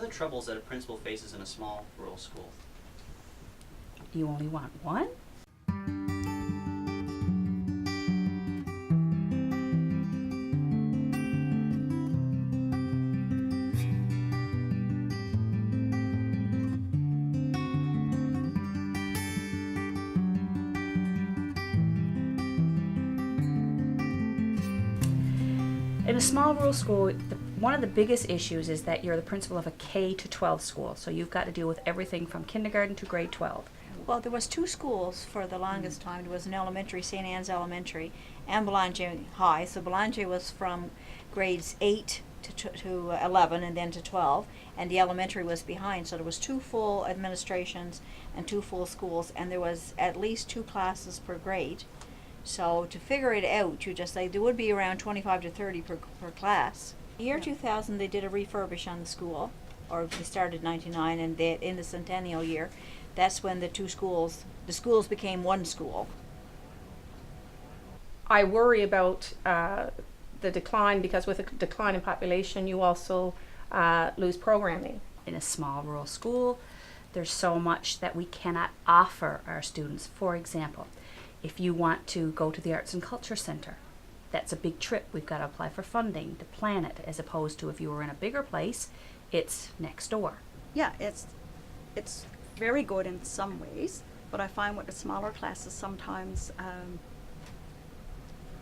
are the troubles that a principal faces in a small rural school? You only want one? In a small rural school, one of the biggest issues is that you're the principal of a K to 12 school, so you've got to deal with everything from kindergarten to grade 12. Well, there was two schools for the longest time. There was an elementary, St. Anne's Elementary, and Belanger High. So Belanger was from grades 8 to 11 and then to 12, and the elementary was behind. So there was two full administrations and two full schools, and there was at least 2 classes per grade. So to figure it out, you just say there would be around 25 to 30 per class. In the year 2000, they did a refurbish on the school, or they started 99, and in the centennial year, that's when the schools became one school. I worry about the decline, because with a decline in population, you also lose programming. In a small rural school, there's so much that we cannot offer our students. For example, if you want to go to the Arts and Culture Center, that's a big trip. We've got to apply for funding to plan it, as opposed to if you were in a bigger place, it's next door. Yeah, it's very good in some ways, but I find with the smaller classes sometimes,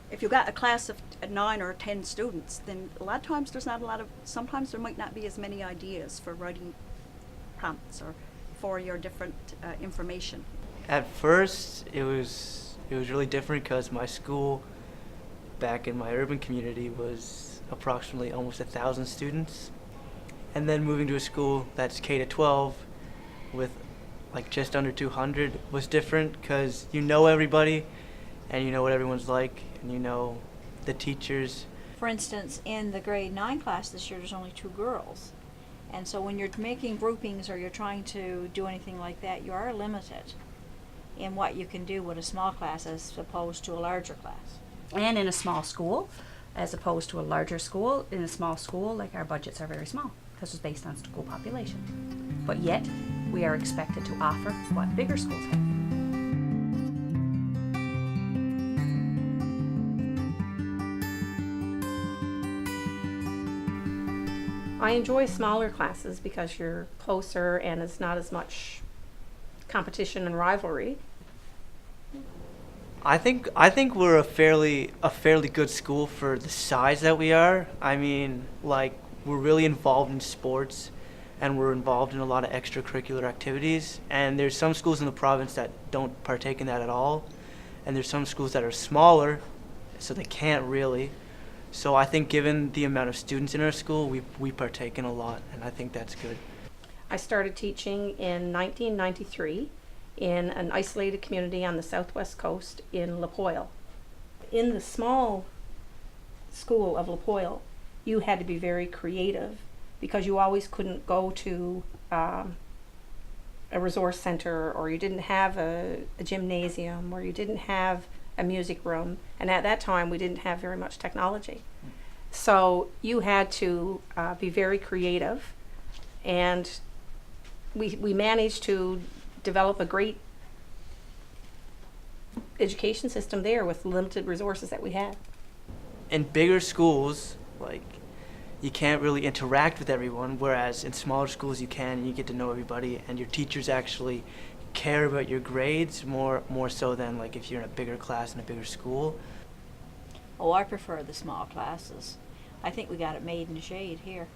if you've got a class of 9 or 10 students, then a lot of times sometimes there might not be as many ideas for writing prompts or for your different information. At first, it was really different because my school back in my urban community was approximately almost 1,000 students. And then moving to a school that's K to 12 with like just under 200 was different, because you know everybody and you know what everyone's like and you know the teachers. For instance, in the grade 9 class this year, there's only 2 girls. And so when you're making groupings or you're trying to do anything like that, you are limited in what you can do with a small class as opposed to a larger class. And in a small school, as opposed to a larger school, in a small school, like, our budgets are very small because it's based on school population. But yet, we are expected to offer what bigger schools have. I enjoy smaller classes because you're closer and it's not as much competition and rivalry. I think we're a fairly good school for the size that we are. I mean, like, we're really involved in sports and we're involved in a lot of extracurricular activities, and there's some schools in the province that don't partake in that at all, and there's some schools that are smaller so they can't really. So I think given the amount of students in our school, we partake in a lot, and I think that's good. I started teaching in 1993 in an isolated community on the southwest coast in Lapoille. In the small school of Lapoille, you had to be very creative because you always couldn't go to a resource center, or you didn't have a gymnasium, or you didn't have a music room, and at that time we didn't have very much technology. So you had to be very creative, and we managed to develop a great education system there with limited resources that we had. In bigger schools, like, you can't really interact with everyone, whereas in smaller schools you can, and you get to know everybody, and your teachers actually care about your grades more so than like if you're in a bigger class in a bigger school. Oh, I prefer the small classes. I think we got it made in the shade here.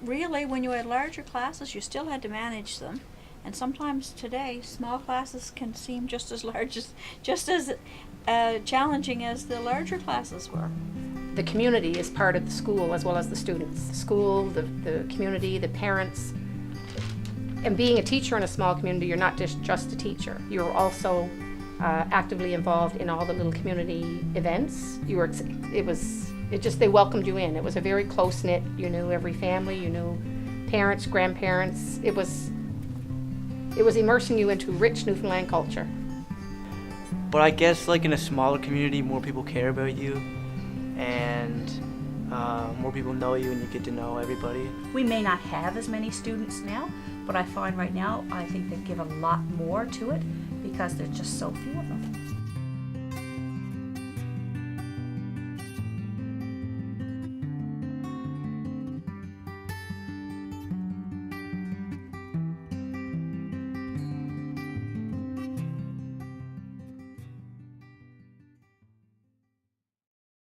Really, when you had larger classes, you still had to manage them. And sometimes today, small classes can seem just as challenging as the larger classes were. The community is part of the school as well as the students. The school, the community, the parents. And being a teacher in a small community, you're not just a teacher. You're also actively involved in all the little community events. They welcomed you in. It was a very close-knit, you knew every family, you knew parents, grandparents. It was immersing you into rich Newfoundland culture. But I guess like in a smaller community, more people care about you, and more people know you and you get to know everybody. We may not have as many students now, but I find right now, I think they give a lot more to it because there's just so few of them.